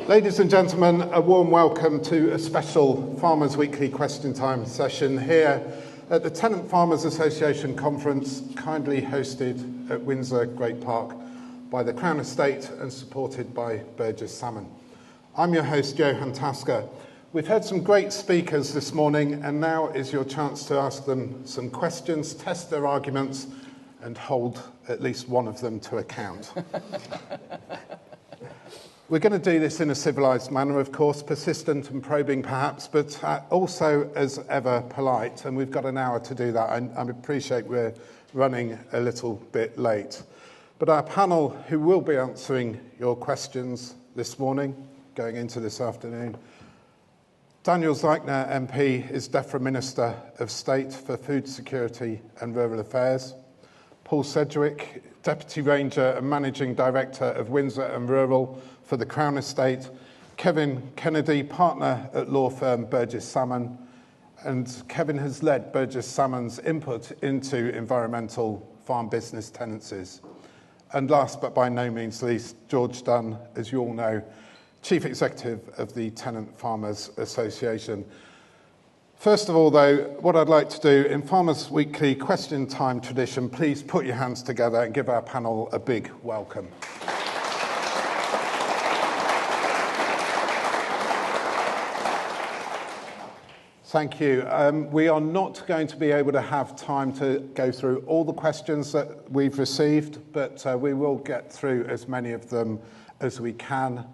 Ladies and gentlemen, a warm welcome to a special Farmers Weekly Question Time session here at the Tenant Farmers Association Conference, kindly hosted at Windsor Great Park by the Crown Estate and supported by Burges Salmon. I'm your host, Johann. We've heard some great speakers this morning, and now is your chance to ask them some questions, test their arguments, and hold at least one of them to account. We're going to do this in a civilised manner, of course, persistent and probing perhaps, but also as ever polite, and we've got an hour to do that. I appreciate we're running a little bit late. But our panel, who will be answering your questions this morning, going into this afternoon, Daniel Zeichner MP is DEFRA Minister of State for Food Security and Rural Affairs. Paul Sedgwick, Deputy Ranger and Managing Director of Windsor and Rural for the Crown Estate. Kevin Kennedy, Partner at law firm Burges Salmon. And Kevin has led Burges Salmon's input into environmental farm business tenancies. And last but by no means least, George Dunn, as you all know, Chief Executive of the Tenant Farmers Association. First of all, though, what I'd like to do in Farmers Weekly Question Time tradition, please put your hands together and give our panel a big welcome. Thank you. We are not going to be able to have time to go through all the questions that we've received, but we will get through as many of them as we can.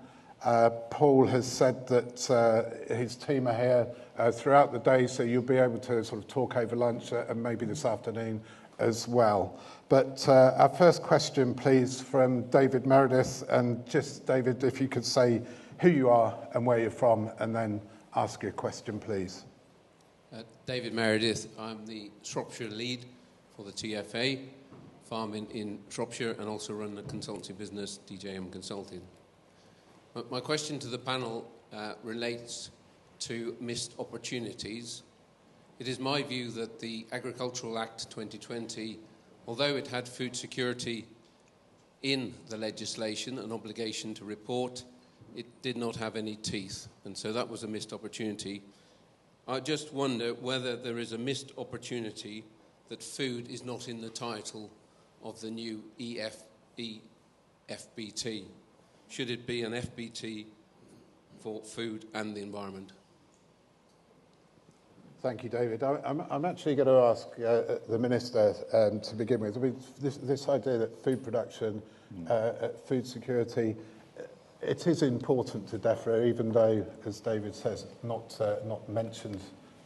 Paul has said that his team are here throughout the day, so you'll be able to sort of talk over lunch and maybe this afternoon as well. But our first question, please, from David Meredith. And just, David, if you could say who you are and where you're from, and then ask your question, please. David Meredith. I'm the Shropshire lead for the TFA, farm in Shropshire, and also run the consultancy business, DJM Consulting. My question to the panel relates to missed opportunities. It is my view that the Agricultural Act 2020, although it had food security in the legislation, an obligation to report, it did not have any teeth, and so that was a missed opportunity. I just wonder whether there is a missed opportunity that food is not in the title of the new FBT. Should it be an FBT for food and the environment? Thank you, David. I'm actually going to ask the Minister to begin with. I mean, this idea that food production, food security, it is important to DEFRA, even though, as David says, not mentioned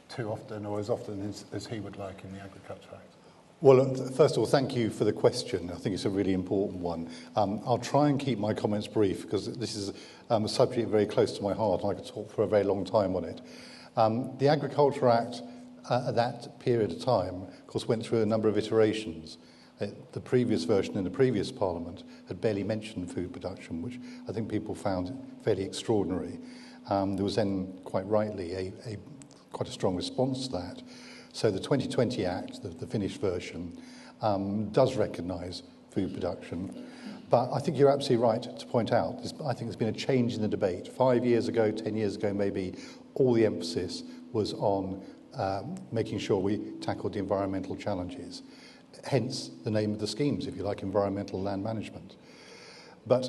too often or as often as he would like in the Agriculture Act. Well, first of all, thank you for the question. I think it's a really important one. I'll try and keep my comments brief because this is a subject very close to my heart and I could talk for a very long time on it. The Agriculture Act at that period of time, of course, went through a number of iterations. The previous version in the previous Parliament had barely mentioned food production, which I think people found fairly extraordinary. There was then, quite rightly, quite a strong response to that. So the 2020 Act, the finished version, does recognise food production. But I think you're absolutely right to point out, I think there's been a change in the debate. 5 years ago, 10 years ago maybe, all the emphasis was on making sure we tackled the environmental challenges. Hence the name of the schemes, if you like, environmental land management. But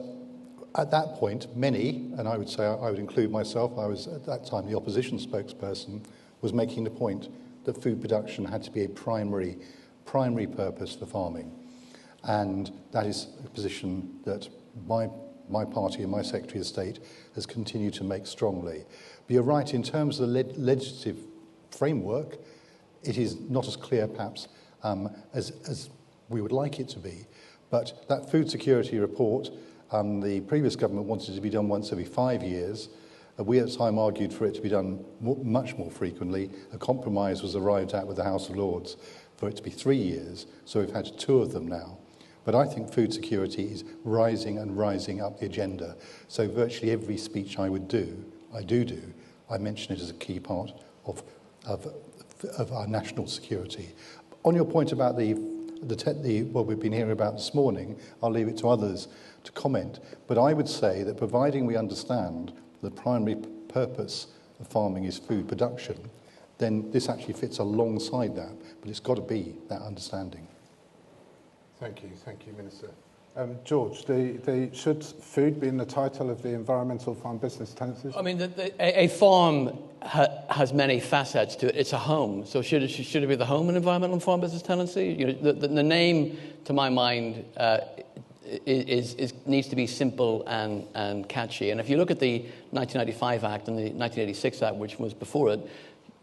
at that point, many, and I would say I would include myself, I was at that time the opposition spokesperson, was making the point that food production had to be a primary purpose for farming. And that is a position that my party and my Secretary of State has continued to make strongly. But you're right, in terms of the legislative framework, it is not as clear perhaps as we would like it to be. But that food security report, the previous government wanted it to be done once every 5 years. We at the time argued for it to be done much more frequently. A compromise was arrived at with the House of Lords for it to be 3 years, so we've had 2 of them now. But I think food security is rising and rising up the agenda. So virtually every speech I do, I mention it as a key part of our national security. On your point about what we've been hearing about this morning, I'll leave it to others to comment. But I would say that providing we understand the primary purpose of farming is food production, then this actually fits alongside that, but it's got to be that understanding. Thank you, Minister. George, should food be in the title of the environmental farm business tenancies? I mean, a farm has many facets to it. It's a home, so should it be the home and environmental farm business tenancy? You know, the name, to my mind, needs to be simple and catchy. And if you look at the 1995 Act and the 1986 Act, which was before it,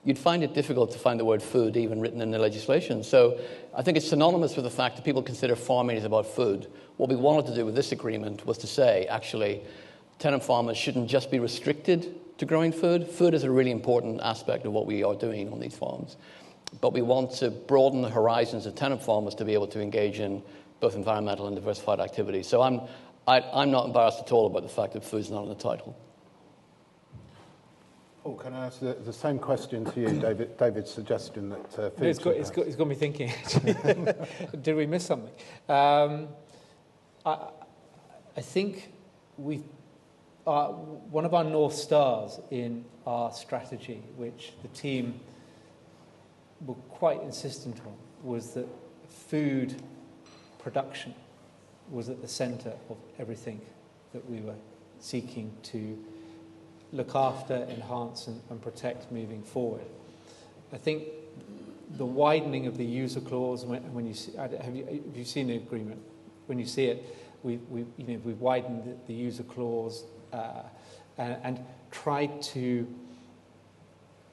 you'd find it difficult to find the word food even written in the legislation. So I think it's synonymous with the fact that people consider farming is about food. What we wanted to do with this agreement was to say, actually, tenant farmers shouldn't just be restricted to growing food. Food is a really important aspect of what we are doing on these farms. But we want to broaden the horizons of tenant farmers to be able to engage in both environmental and diversified activities. So I'm not embarrassed at all about the fact that food's not in the title. Paul, can I ask the same question to you, David? David's suggestion that food... It's got me thinking, actually. Did we miss something? I think one of our North Stars in our strategy, which the team were quite insistent on, was that food production was at the centre of everything that we were seeking to look after, enhance and protect moving forward. I think the widening of the user clause, when you see, have you seen the agreement? When you see it, we've widened the user clause and tried to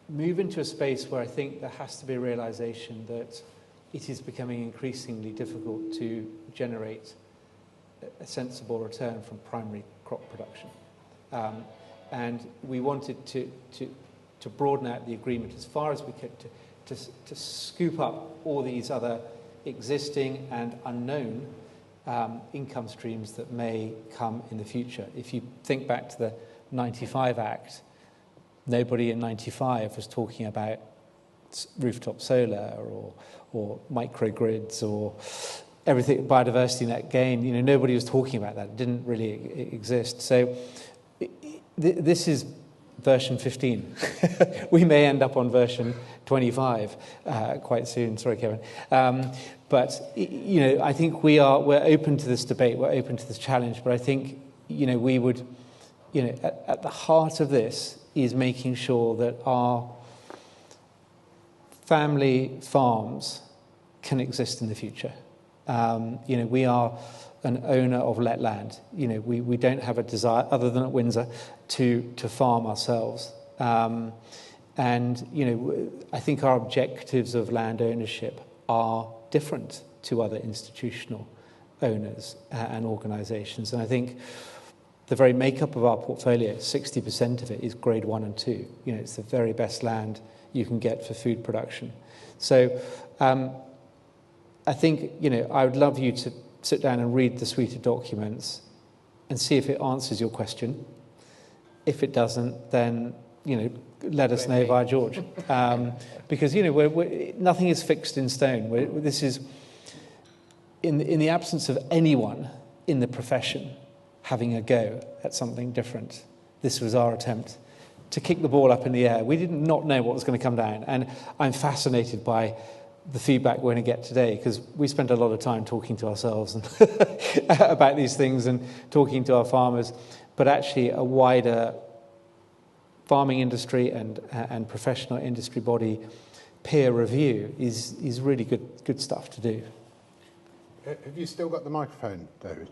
move into a space where I think there has to be a realisation that it is becoming increasingly difficult to generate a sensible return from primary crop production. And we wanted to broaden out the agreement as far as we could to scoop up all these other existing and unknown income streams that may come in the future. If you think back to the 95 Act, nobody in 95 was talking about rooftop solar or microgrids or everything, biodiversity net gain. You know, nobody was talking about that. It didn't really exist. So this is version 15. We may end up on version 25 quite soon. Sorry, Kevin. But you know, I think we're open to this debate. We're open to this challenge. But I think we would, at the heart of this is making sure that our family farms can exist in the future. We are an owner of let land. We don't have a desire, other than at Windsor, to farm ourselves. I think our objectives of land ownership are different to other institutional owners and organisations. And I think the very makeup of our portfolio, 60% of it is grade 1 and 2. It's the very best land you can get for food production. So I think, I would love you to sit down and read the suite of documents and see if it answers your question. If it doesn't, then, let us know via George. Because, nothing is fixed in stone. This is, in the absence of anyone in the profession having a go at something different, this was our attempt to kick the ball up in the air. We did not know what was going to come down. And I'm fascinated by the feedback we're going to get today, because we spent a lot of time talking to ourselves and about these things and talking to our farmers, but actually a wider farming industry and professional industry body peer review is really good stuff to do. Have you still got the microphone, David?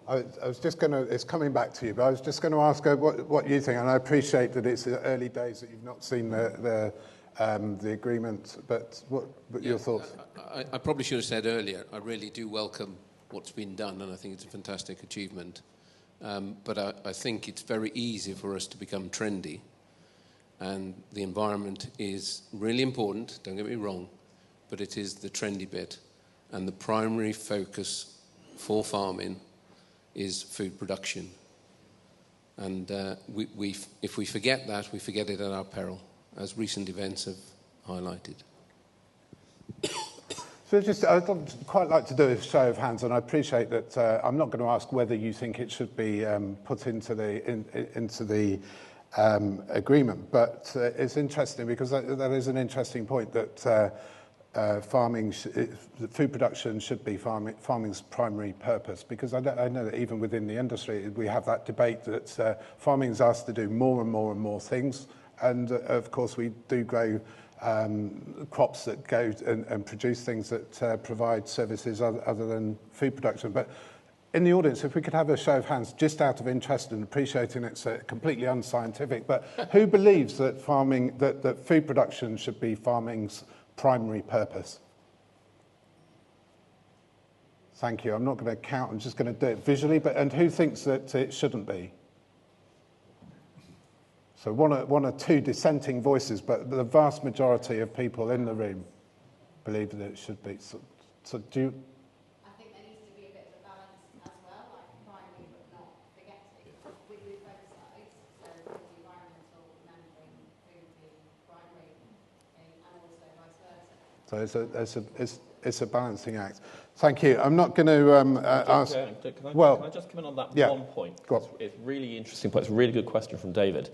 I was just going to, it's coming back to you, but I was just going to ask what you think, and I appreciate that it's early days, that you've not seen the agreement, but what your thoughts? I probably should have said earlier, I really do welcome what's been done, and I think it's a fantastic achievement. But I think it's very easy for us to become trendy, and the environment is really important, don't get me wrong, but it is the trendy bit, and the primary focus for farming is food production. And if we forget that, we forget it at our peril, as recent events have highlighted. So I'd quite like to do a show of hands, and I appreciate that I'm not going to ask whether you think it should be put into the agreement, but it's interesting because that is an interesting point that food production should be farming's primary purpose, because I know that even within the industry we have that debate that farming is asked to do more and more and more things, and of course we do grow crops that go and produce things that provide services other than food production. But in the audience, if we could have a show of hands, just out of interest and appreciating it's completely unscientific, but who believes that that food production should be farming's primary purpose? Thank you. I'm not going to count, I'm just going to do it visually, and who thinks that it shouldn't be? So one or two dissenting voices, but the vast majority of people in the room believe that it should be. So do you? I think there needs to be a bit of a balance as well, like primary but not forgetting. We move both sides, so the environmental remembering food being primary and also vice versa. So it's a balancing act. Thank you. I'm not going to ask. Can I just come in on that one point? It's a really interesting point. It's a really good question from David.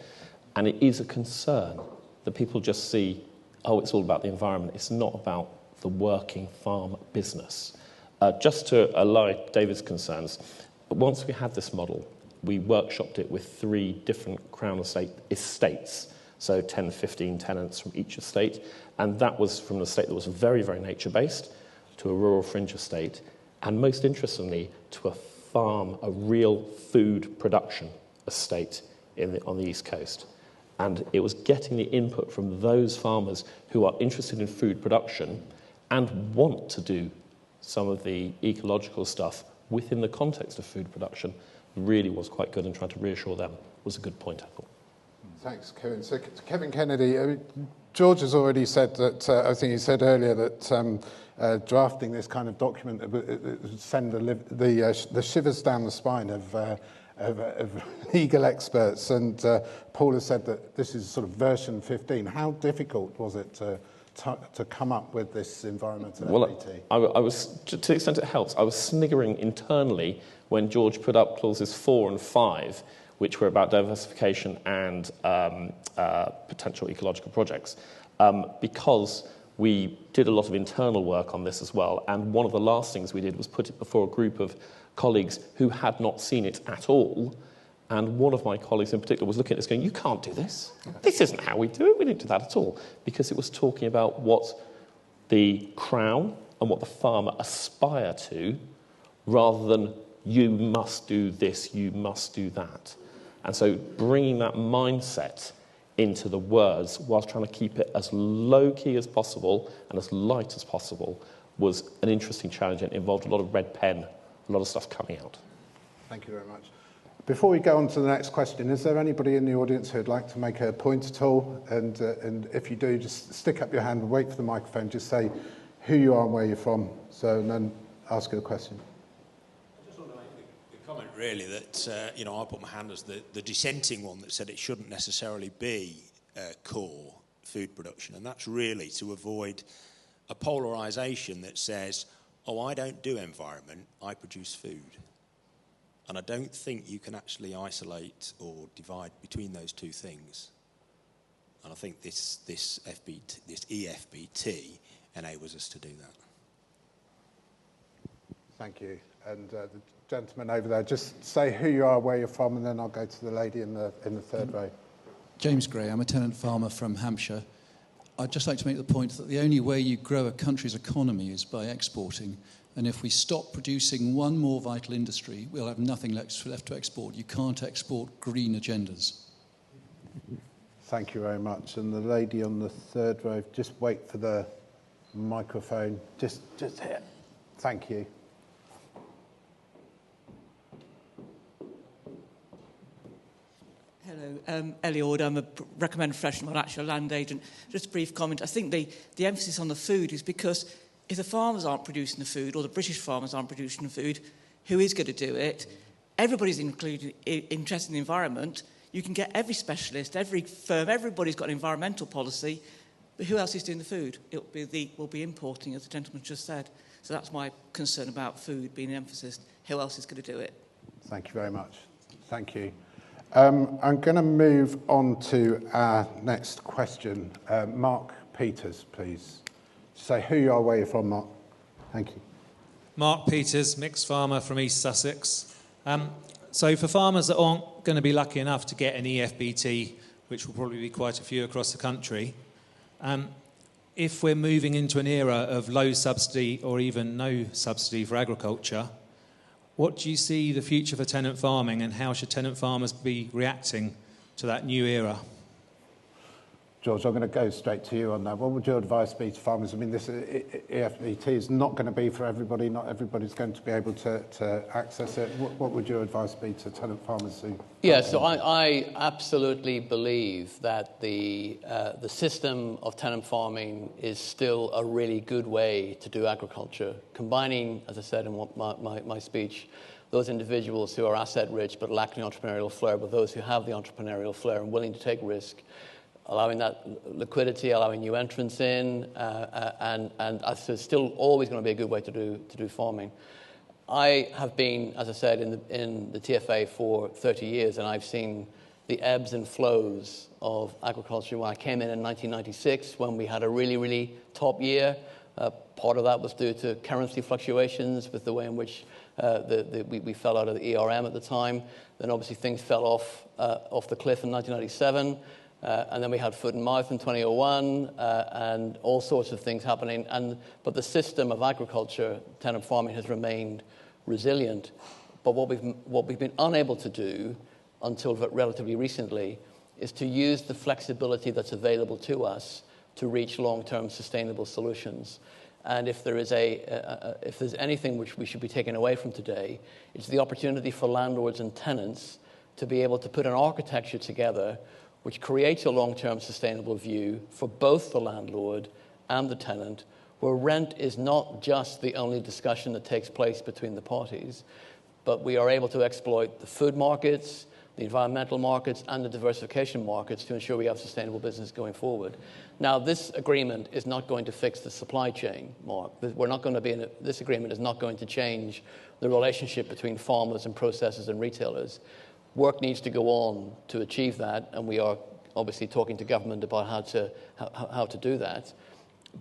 And it is a concern that people just see, it's all about the environment. It's not about the working farm business. Just to allay David's concerns, once we had this model, we workshopped it with 3 different Crown estates, so 10, 15 tenants from each estate. And that was from an estate that was very, very nature-based to a rural fringe estate, and most interestingly, to a farm, a real food production estate on the East Coast. And it was getting the input from those farmers who are interested in food production and want to do some of the ecological stuff within the context of food production really was quite good, and trying to reassure them was a good point, I thought. Thanks, Kevin. So Kevin Kennedy, George has already said that, I think he said earlier that drafting this kind of document would send the shivers down the spine of legal experts, and Paul has said that this is sort of version 15. How difficult was it to come up with this environmental FBT? I was, to the extent it helps, I was sniggering internally when George put up clauses 4 and 5, which were about diversification and potential ecological projects, because we did a lot of internal work on this as well, and one of the last things we did was put it before a group of colleagues who had not seen it at all, and one of my colleagues in particular was looking at this going, you can't do this. This isn't how we do it. We don't do that at all. Because it was talking about what the Crown and what the farmer aspire to, rather than you must do this, you must do that. And so bringing that mindset into the words whilst trying to keep it as low-key as possible and as light as possible was an interesting challenge, and involved a lot of red pen, a lot of stuff coming out. Thank you very much. Before we go on to the next question, is there anybody in the audience who'd like to make a point at all? And if you do, just stick up your hand and wait for the microphone. Just say who you are and where you're from, and then ask you a question. I just want to make the comment really that, I put my hand as the dissenting one that said it shouldn't necessarily be core food production. And that's really to avoid a polarisation that says, I don't do environment, I produce food. And I don't think you can actually isolate or divide between those two things. And I think this EFBT enables us to do that. Thank you. And the gentleman over there, just say who you are, where you're from, and then I'll go to the lady in the third row. James Gray, I'm a tenant farmer from Hampshire. I'd just like to make the point that the only way you grow a country's economy is by exporting. And if we stop producing one more vital industry, we'll have nothing left to export. You can't export green agendas. Thank you very much. And the lady on the third row, just wait for the microphone. Just here. Thank you. Hello, Ellie Ord. I'm a recommended professional, not actually a land agent. Just a brief comment. I think the emphasis on the food is because if the farmers aren't producing the food, or the British farmers aren't producing the food, who is going to do it? Everybody's interested in the environment. You can get every specialist, every firm, everybody's got an environmental policy. But who else is doing the food? We'll be importing, as the gentleman just said. So that's my concern about food being an emphasis. Who else is going to do it? Thank you very much. Thank you. I'm going to move on to our next question. Mark Peters, please. Say who you are, where you're from, Mark. Thank you. Mark Peters, mixed farmer from East Sussex. So for farmers that aren't going to be lucky enough to get an EFBT, which will probably be quite a few across the country, if we're moving into an era of low subsidy or even no subsidy for agriculture, what do you see the future for tenant farming, and how should tenant farmers be reacting to that new era? George, I'm going to go straight to you on that. What would your advice be to farmers? I mean, this EFBT is not going to be for everybody. Not everybody's going to be able to access it. What would your advice be to tenant farmers who... Yeah, so I absolutely believe that the system of tenant farming is still a really good way to do agriculture, combining, as I said in my speech, those individuals who are asset-rich but lack the entrepreneurial flair, but those who have the entrepreneurial flair and willing to take risk, allowing that liquidity, allowing new entrants in, and it's still always going to be a good way to do farming. I have been, as I said, in the TFA for 30 years, and I've seen the ebbs and flows of agriculture. When I came in 1996, when we had a really, really top year, part of that was due to currency fluctuations with the way in which we fell out of the ERM at the time. Then obviously things fell off the cliff in 1997. And then we had foot and mouth in 2001, and all sorts of things happening. But the system of agriculture, tenant farming, has remained resilient. But what we've been unable to do until relatively recently is to use the flexibility that's available to us to reach long-term sustainable solutions. And if there is if there's anything which we should be taking away from today, it's the opportunity for landlords and tenants to be able to put an architecture together which creates a long-term sustainable view for both the landlord and the tenant, where rent is not just the only discussion that takes place between the parties, but we are able to exploit the food markets, the environmental markets, and the diversification markets to ensure we have sustainable business going forward. Now, this agreement is not going to fix the supply chain, Mark. This agreement is not going to change the relationship between farmers and processors and retailers. Work needs to go on to achieve that, and we are obviously talking to government about how to do that.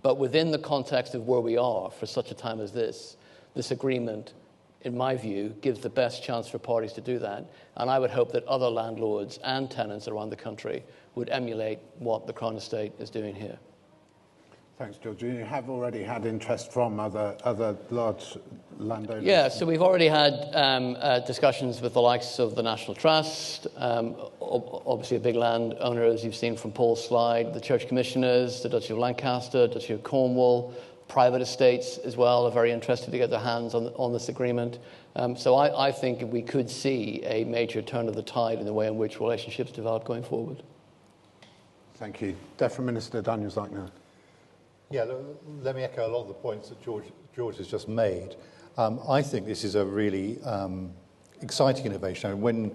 But within the context of where we are for such a time as this agreement, in my view, gives the best chance for parties to do that. And I would hope that other landlords and tenants around the country would emulate what the Crown Estate is doing here. Thanks, George. You have already had interest from other large landowners? Yeah, so we've already had discussions with the likes of the National Trust, obviously a big landowner, as you've seen from Paul's slide, the Church Commissioners, the Duchy of Lancaster, Duchy of Cornwall, private estates as well are very interested to get their hands on this agreement. So I think we could see a major turn of the tide in the way in which relationships develop going forward. Thank you. DEFRA Minister Daniel Zeichner. Yeah, let me echo a lot of the points that George has just made. I think this is a really exciting innovation. And when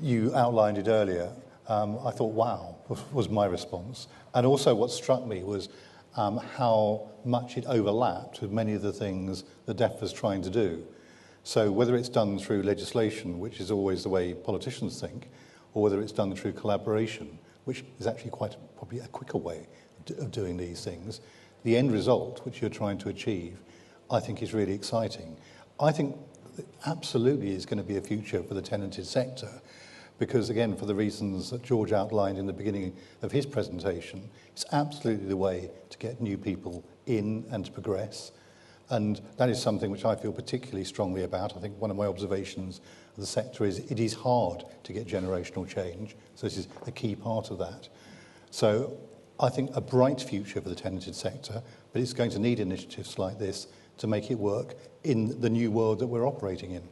you outlined it earlier, I thought, wow, was my response. And also what struck me was how much it overlapped with many of the things that DEFRA's trying to do. So whether it's done through legislation, which is always the way politicians think, or whether it's done through collaboration, which is actually probably a quicker way of doing these things, the end result, which you're trying to achieve, I think is really exciting. I think absolutely is going to be a future for the tenanted sector because, again, for the reasons that George outlined in the beginning of his presentation, it's absolutely the way to get new people in and to progress. And that is something which I feel particularly strongly about. I think one of my observations of the sector is it is hard to get generational change. So this is a key part of that. So I think a bright future for the tenanted sector, but it's going to need initiatives like this to make it work in the new world that we're operating in.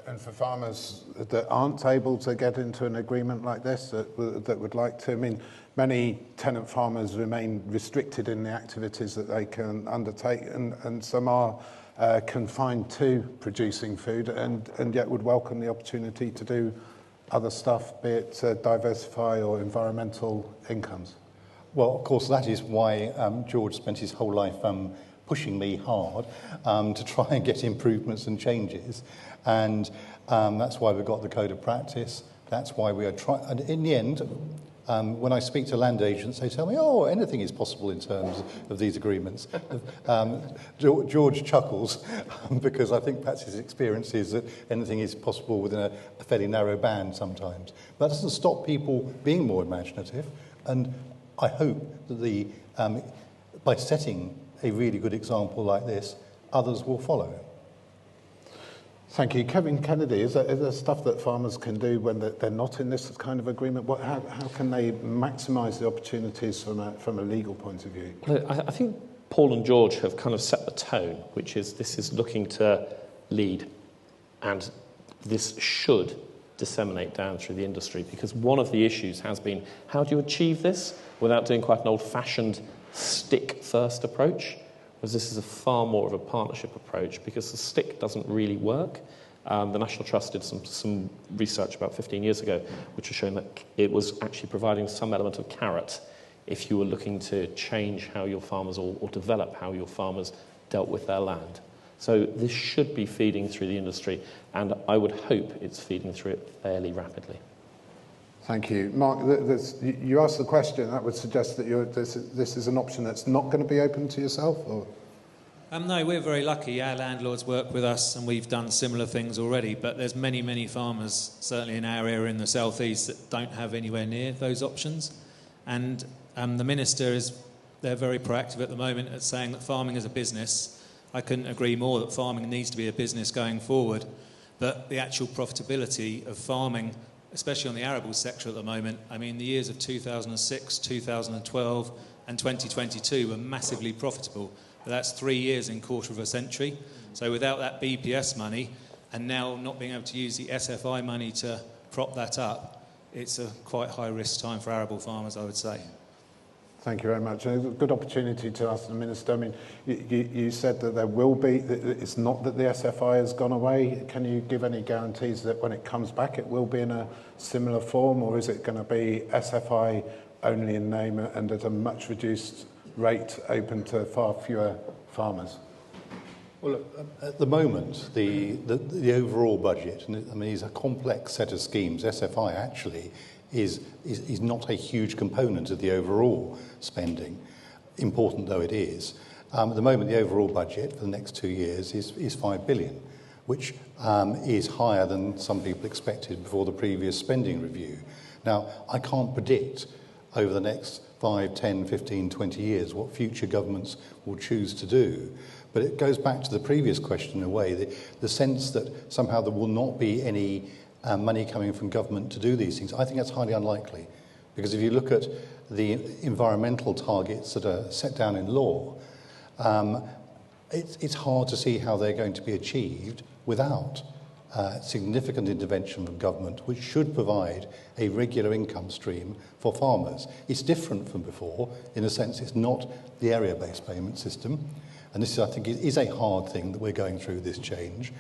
And for farmers that aren't able to get into an agreement like this, that would like to, I mean, many tenant farmers remain restricted in the activities that they can undertake, and some are confined to producing food and yet would welcome the opportunity to do other stuff, be it diversify or environmental incomes. Well, of course, that is why George spent his whole life pushing me hard to try and get improvements and changes. And that's why we've got the Code of Practice. That's why we are trying. And in the end, when I speak to land agents, they tell me, oh, anything is possible in terms of these agreements. George chuckles because I think perhaps his experience is that anything is possible within a fairly narrow band sometimes. But that doesn't stop people being more imaginative. And I hope that by setting a really good example like this, others will follow. Thank you. Kevin Kennedy, is there stuff that farmers can do when they're not in this kind of agreement? How can they maximise the opportunities from a legal point of view? Well, I think Paul and George have kind of set the tone, which is this is looking to lead, and this should disseminate down through the industry, because one of the issues has been, how do you achieve this without doing quite an old-fashioned stick-first approach? Whereas this is a far more of a partnership approach, because the stick doesn't really work. The National Trust did some research about 15 years ago, which was showing that it was actually providing some element of carrot if you were looking to change how your farmers or develop how your farmers dealt with their land. So this should be feeding through the industry, and I would hope it's feeding through it fairly rapidly. Thank you. Mark, you asked the question, that would suggest that this is an option that's not going to be open to yourself? Or? No, we're very lucky. Our landlords work with us and we've done similar things already, but there's many, many farmers, certainly in our area in the southeast, that don't have anywhere near those options. And the Minister they're very proactive at the moment at saying that farming is a business. I couldn't agree more that farming needs to be a business going forward, but the actual profitability of farming, especially on the arable sector at the moment, I mean, the years of 2006, 2012 and 2022 were massively profitable. But that's 3 years in quarter of a century. So without that BPS money and now not being able to use the SFI money to prop that up, it's a quite high-risk time for arable farmers, I would say. Thank you very much. A good opportunity to ask the Minister. I mean, you said that there will be, it's not that the SFI has gone away. Can you give any guarantees that when it comes back it will be in a similar form, or is it going to be SFI only in name and at a much reduced rate open to far fewer farmers? Well, look, at the moment, the overall budget, and I mean, it's a complex set of schemes. SFI actually is not a huge component of the overall spending, important though it is. At the moment, the overall budget for the next 2 years is 5 billion, which is higher than some people expected before the previous spending review. Now, I can't predict over the next 5, 10, 15, 20 years what future governments will choose to do. But it goes back to the previous question in a way, the sense that somehow there will not be any money coming from government to do these things. I think that's highly unlikely, because if you look at the environmental targets that are set down in law, it's hard to see how they're going to be achieved without significant intervention from government, which should provide a regular income stream for farmers. It's different from before in the sense it's not the area-based payment system, and this, I think, is a hard thing that we're going through this change.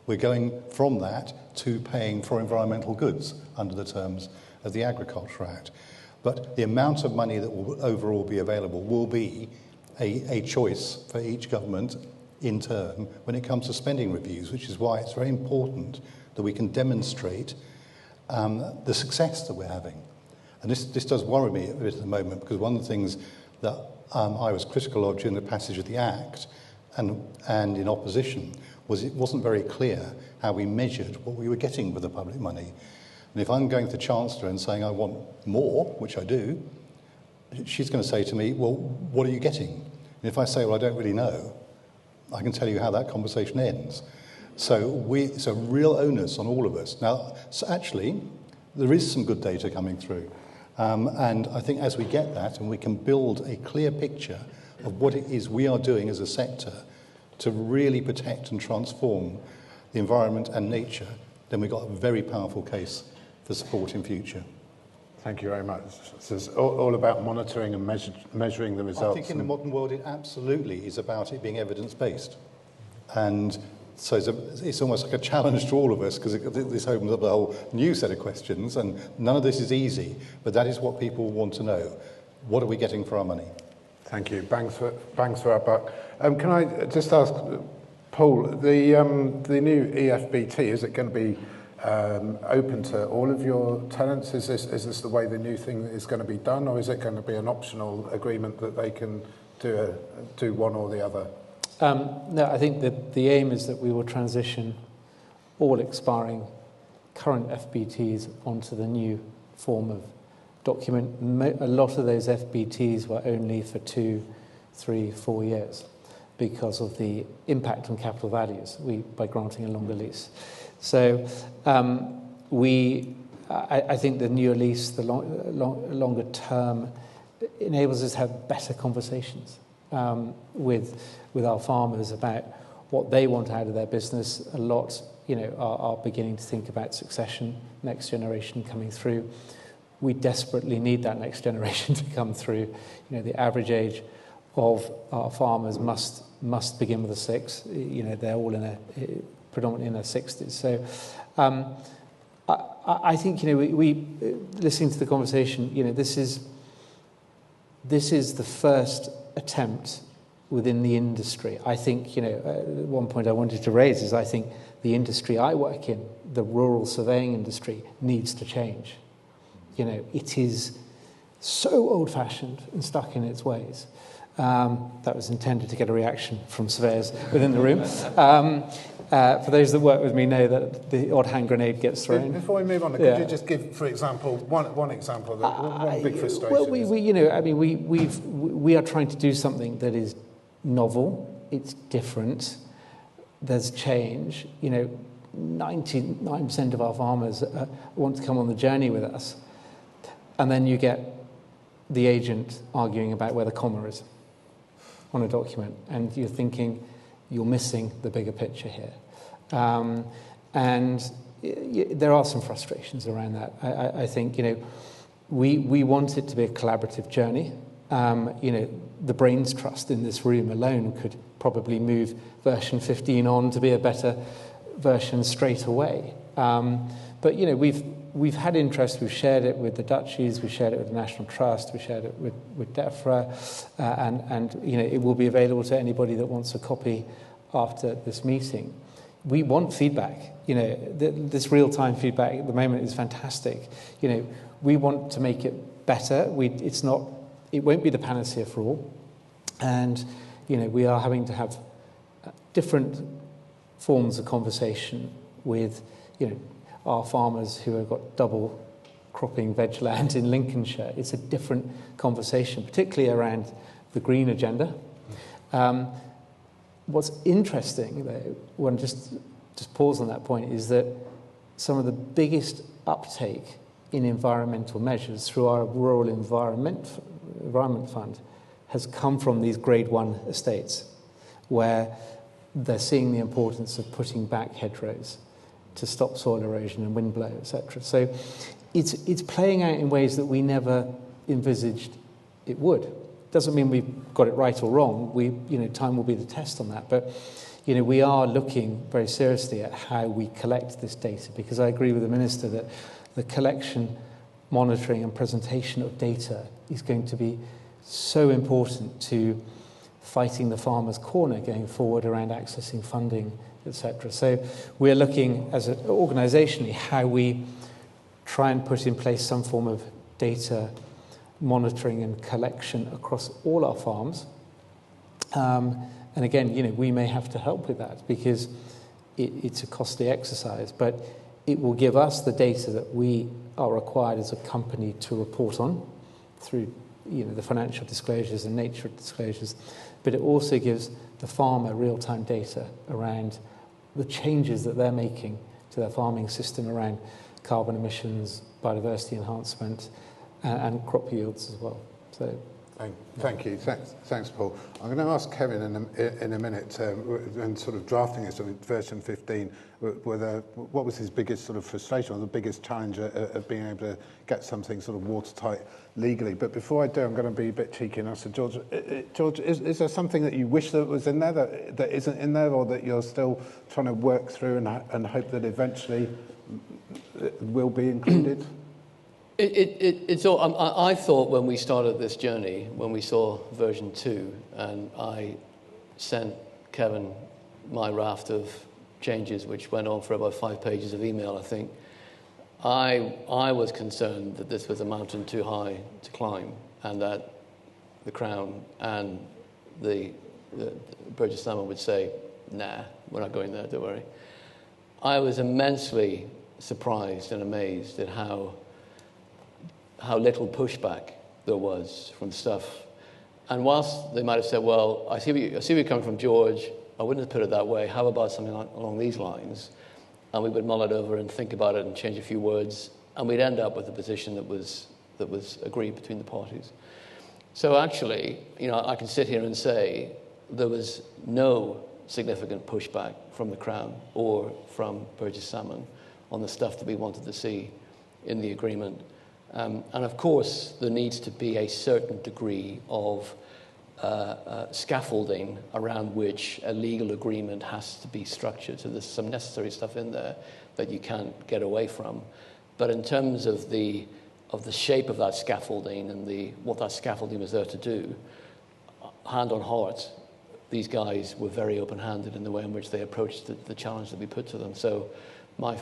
We're going from that to paying for environmental goods under the terms of the Agriculture Act. But the amount of money that will overall be available will be a choice for each government in turn when it comes to spending reviews, which is why it's very important that we can demonstrate the success that we're having. And this does worry me a bit at the moment, because one of the things that I was critical of during the passage of the Act and in opposition was it wasn't very clear how we measured what we were getting for the public money. And if I'm going to the Chancellor and saying I want more, which I do, she's going to say to me, well, what are you getting? And if I say, well, I don't really know, I can tell you how that conversation ends. So it's a real onus on all of us. Now, so actually, there is some good data coming through. And I think as we get that and we can build a clear picture of what it is we are doing as a sector to really protect and transform the environment and nature, then we've got a very powerful case for support in future. Thank you very much. So it's all about monitoring and measuring the results. I think in the modern world it absolutely is about it being evidence-based. And so it's almost like a challenge to all of us, because this opens up a whole new set of questions, and none of this is easy, but that is what people want to know. What are we getting for our money? Thank you. Bangs for our buck. Can I just ask, Paul, the new EFBT, is it going to be open to all of your tenants? Is this the way the new thing is going to be done, or is it going to be an optional agreement that they can do one or the other? No, I think that the aim is that we will transition all expiring current FBTs onto the new form of document. A lot of those FBTs were only for 2, 3, 4 years because of the impact on capital values by granting a longer lease. So I think the newer lease, the longer term, enables us to have better conversations with our farmers about what they want out of their business. A lot, are beginning to think about succession, next generation coming through. We desperately need that next generation to come through. The average age of our farmers must begin with a 6. They're all predominantly in their 60s. So I think we listening to the conversation. This is the first attempt within the industry. I think one point I wanted to raise is I think the industry I work in, the rural surveying industry, needs to change. It is so old-fashioned and stuck in its ways. That was intended to get a reaction from surveyors within the room. For those that work with me know that the odd hand grenade gets thrown. Before we move on, could you just give, for example, one example of one big frustration? Well, we are trying to do something that is novel. It's different. There's change. 99% of our farmers want to come on the journey with us. And then you get the agent arguing about where the comma is on a document. And you're thinking you're missing the bigger picture here. And there are some frustrations around that. I think, we want it to be a collaborative journey. The brains trust in this room alone could probably move version 15 on to be a better version straight away. But we've had interest. We've shared it with the duchies. We've shared it with the National Trust. We shared it with DEFRA, and it will be available to anybody that wants a copy after this meeting. We want feedback. This real-time feedback at the moment is fantastic. We want to make it better. It won't be the panacea for all, and we are having to have different forms of conversation with our farmers who have got double cropping veg land in Lincolnshire. It's a different conversation, particularly around the green agenda. What's interesting, though, when just pause on that point, is that some of the biggest uptake in environmental measures through our Rural Environment Fund has come from these Grade 1 estates, where they're seeing the importance of putting back hedgerows to stop soil erosion and wind blow, etc. So it's playing out in ways that we never envisaged it would. Doesn't mean we've got it right or wrong. Time will be the test on that. But we are looking very seriously at how we collect this data, because I agree with the Minister that the collection, monitoring and presentation of data is going to be so important to fighting the farmer's corner going forward around accessing funding, etc. So we're looking as an organisationally how we try and put in place some form of data monitoring and collection across all our farms. And again, we may have to help with that because it's a costly exercise, but it will give us the data that we are required as a company to report on through the financial disclosures and nature disclosures, but it also gives the farmer real-time data around the changes that they're making to their farming system around carbon emissions, biodiversity enhancement, and crop yields as well. So, thank you. Thanks, Paul. I'm going to ask Kevin in a minute, and sort of drafting this version 15, what was his biggest sort of frustration or the biggest challenge of being able to get something sort of watertight legally? But before I do, I'm going to be a bit cheeky and ask George, is there something that you wish that was in there that isn't in there, or that you're still trying to work through and hope that eventually will be included? It's all, I thought when we started this journey, when we saw version 2, and I sent Kevin my raft of changes, which went on for about 5 pages of email, I think, I was concerned that this was a mountain too high to climb, and that the Crown and the Burges Salmon would say, nah, we're not going there, don't worry. I was immensely surprised and amazed at how little pushback there was from stuff. And whilst they might have said, well, I see where you're coming from, George, I wouldn't have put it that way, how about something along these lines? And we would mull it over and think about it and change a few words, and we'd end up with a position that was agreed between the parties. So actually, I can sit here and say there was no significant pushback from the Crown or from Burges Salmon on the stuff that we wanted to see in the agreement. And of course, there needs to be a certain degree of scaffolding around which a legal agreement has to be structured. So there's some necessary stuff in there that you can't get away from. But in terms of the shape of that scaffolding and what that scaffolding was there to do, hand on heart, these guys were very open-handed in the way in which they approached the challenge that we put to them. So my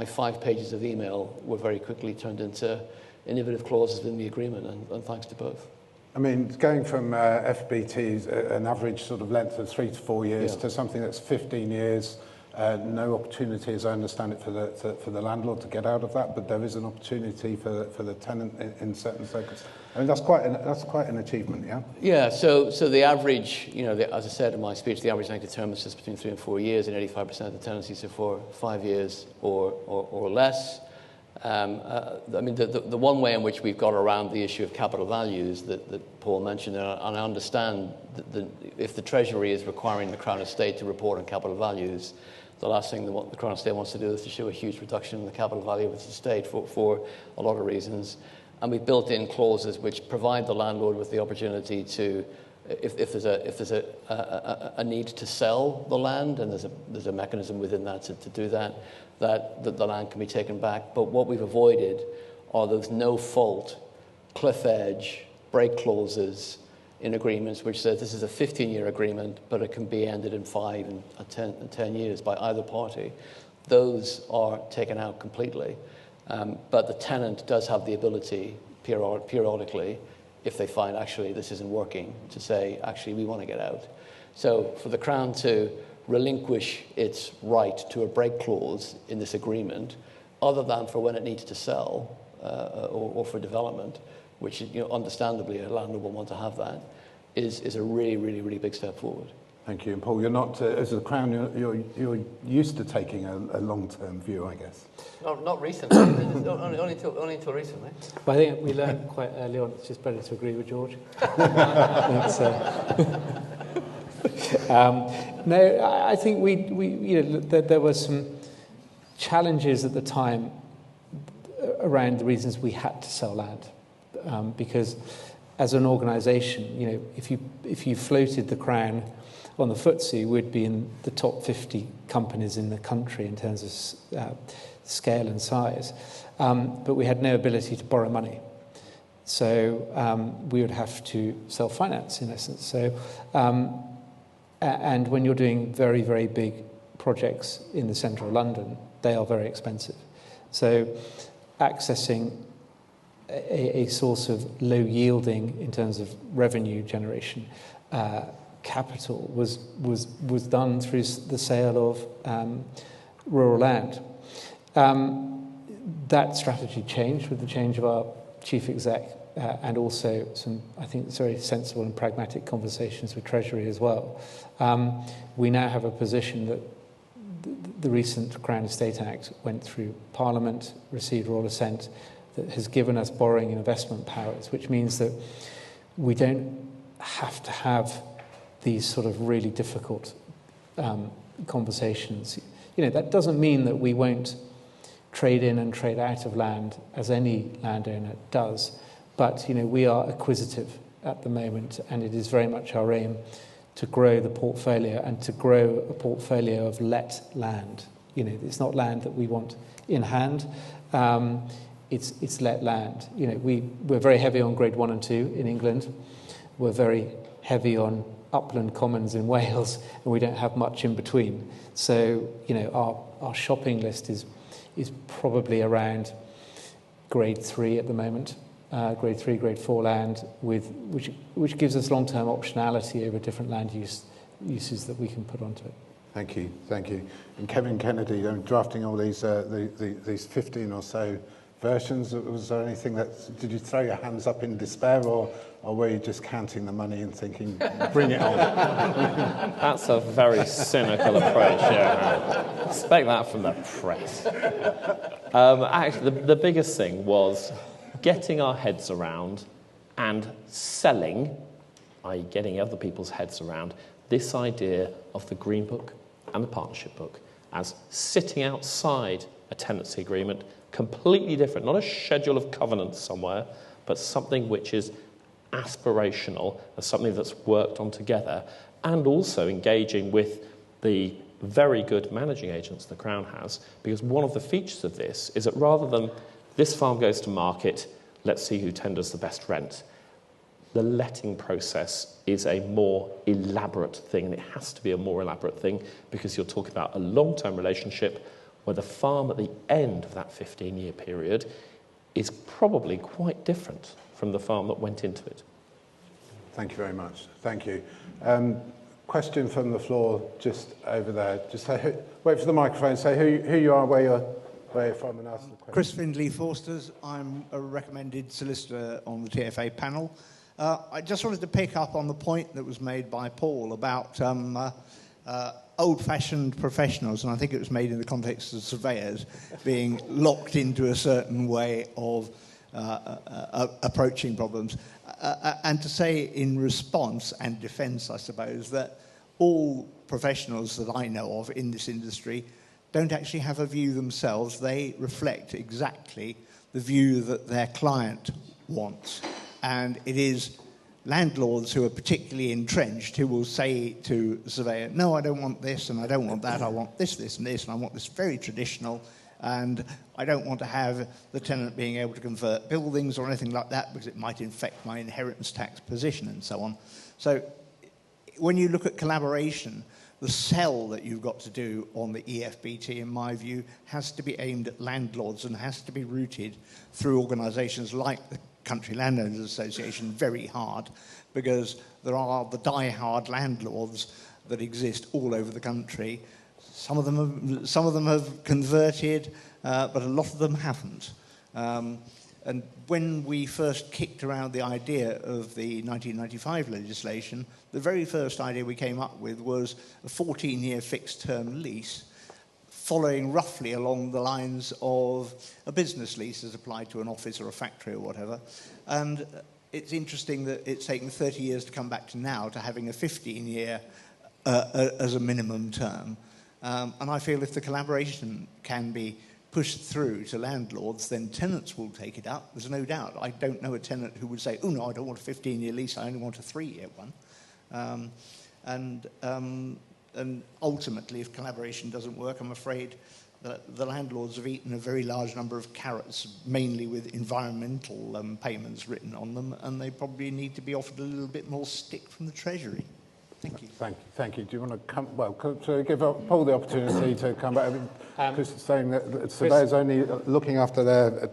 5 pages of email were very quickly turned into innovative clauses in the agreement, and thanks to both. I mean, going from FBT's an average sort of length of 3 to 4 years to something that's 15 years, no opportunity, as I understand it, for the landlord to get out of that, but there is an opportunity for the tenant in certain circumstances. I mean, that's quite an achievement, yeah? Yeah, so the average, as I said in my speech, the average length of term is just between 3 and 4 years, and 85% of the tenancies are for 5 years or less. I mean, the one way in which we've got around the issue of capital values that Paul mentioned, and I understand that if the Treasury is requiring the Crown Estate to report on capital values, the last thing the Crown Estate wants to do is to show a huge reduction in the capital value of its estate for a lot of reasons. And we've built in clauses which provide the landlord with the opportunity to, if there's a need to sell the land, and there's a mechanism within that to do that the land can be taken back. But what we've avoided are those no-fault, cliff edge, break clauses in agreements which says this is a 15-year agreement, but it can be ended in 5 and 10 years by either party. Those are taken out completely. But the tenant does have the ability, periodically, if they find actually this isn't working, to say, actually, we want to get out. So for the Crown to relinquish its right to a break clause in this agreement, other than for when it needs to sell or for development, which understandably a landlord will want to have that, is a really, really, really big step forward. Thank you. And Paul, you're not, as a Crown, you're used to taking a long-term view, I guess. Not recently. only until recently. But I think we learned quite early on it's just better to agree with George. No, I think there were some challenges at the time around the reasons we had to sell land, because as an organisation, if you floated the Crown on the FTSE, we'd be in the top 50 companies in the country in terms of scale and size, but we had no ability to borrow money. So we would have to self-finance, in essence. So, and when you're doing very, very big projects in the centre of London, they are very expensive. So accessing a source of low yielding in terms of revenue generation capital was done through the sale of rural land. That strategy changed with the change of our chief exec and also some, I think, very sensible and pragmatic conversations with Treasury as well. We now have a position that the recent Crown Estate Act went through Parliament, received royal assent, that has given us borrowing and investment powers, which means that we don't have to have these sort of really difficult conversations. That doesn't mean that we won't trade in and trade out of land as any landowner does, but we are acquisitive at the moment, and it is very much our aim to grow the portfolio and to grow a portfolio of let land. It's not land that we want in hand. it's let land. You know, we're very heavy on grade 1 and 2 in England. We're very heavy on upland commons in Wales, and we don't have much in between. So, you know, our shopping list is probably around grade 3 at the moment, grade 3, grade 4 land, which gives us long-term optionality over different land uses that we can put onto it. Thank you. And Kevin Kennedy, drafting all these 15 or so versions, was there anything did you throw your hands up in despair, or were you just counting the money and thinking, bring it on? That's a very cynical approach, yeah. Expect that from the press. Actually, the biggest thing was getting our heads around and selling, i.e. getting other people's heads around, this idea of the Green Book and the Partnership Book as sitting outside a tenancy agreement, completely different, not a schedule of covenants somewhere, but something which is aspirational, as something that's worked on together, and also engaging with the very good managing agents the Crown has, because one of the features of this is that rather than this farm goes to market, let's see who tenders the best rent, the letting process is a more elaborate thing, and it has to be a more elaborate thing because you're talking about a long-term relationship where the farm at the end of that 15-year period is probably quite different from the farm that went into it. Thank you very much. Thank you. Question from the floor just over there. Just say, wait for the microphone, say who you are, where you're from, and ask the question. Chris Findlay-Forsters. I'm a recommended solicitor on the TFA panel. I just wanted to pick up on the point that was made by Paul about old-fashioned professionals, and I think it was made in the context of surveyors being locked into a certain way of approaching problems. And to say in response and defence, I suppose, that all professionals that I know of in this industry don't actually have a view themselves. They reflect exactly the view that their client wants. And it is landlords who are particularly entrenched who will say to the surveyor, no, I don't want this and I don't want that, I want this, this and this, and I want this very traditional, and I don't want to have the tenant being able to convert buildings or anything like that because it might infect my inheritance tax position and so on. So when you look at collaboration, the sell that you've got to do on the EFBT, in my view, has to be aimed at landlords and has to be rooted through organisations like the Country Landowners Association very hard, because there are the die-hard landlords that exist all over the country. Some of them have converted, but a lot of them haven't. And when we first kicked around the idea of the 1995 legislation, the very first idea we came up with was a 14-year fixed-term lease, following roughly along the lines of a business lease as applied to an office or a factory or whatever. And it's interesting that it's taken 30 years to come back to now to having a 15-year as a minimum term. And I feel if the collaboration can be pushed through to landlords, then tenants will take it up. There's no doubt. I don't know a tenant who would say, oh, no, I don't want a 15-year lease, I only want a 3-year one. And ultimately, if collaboration doesn't work, I'm afraid that the landlords have eaten a very large number of carrots, mainly with environmental payments written on them, and they probably need to be offered a little bit more stick from the Treasury. Thank you. Thank you. Do you want to come? Well, to give Paul the opportunity to come back. Chris is saying that surveyors only looking after their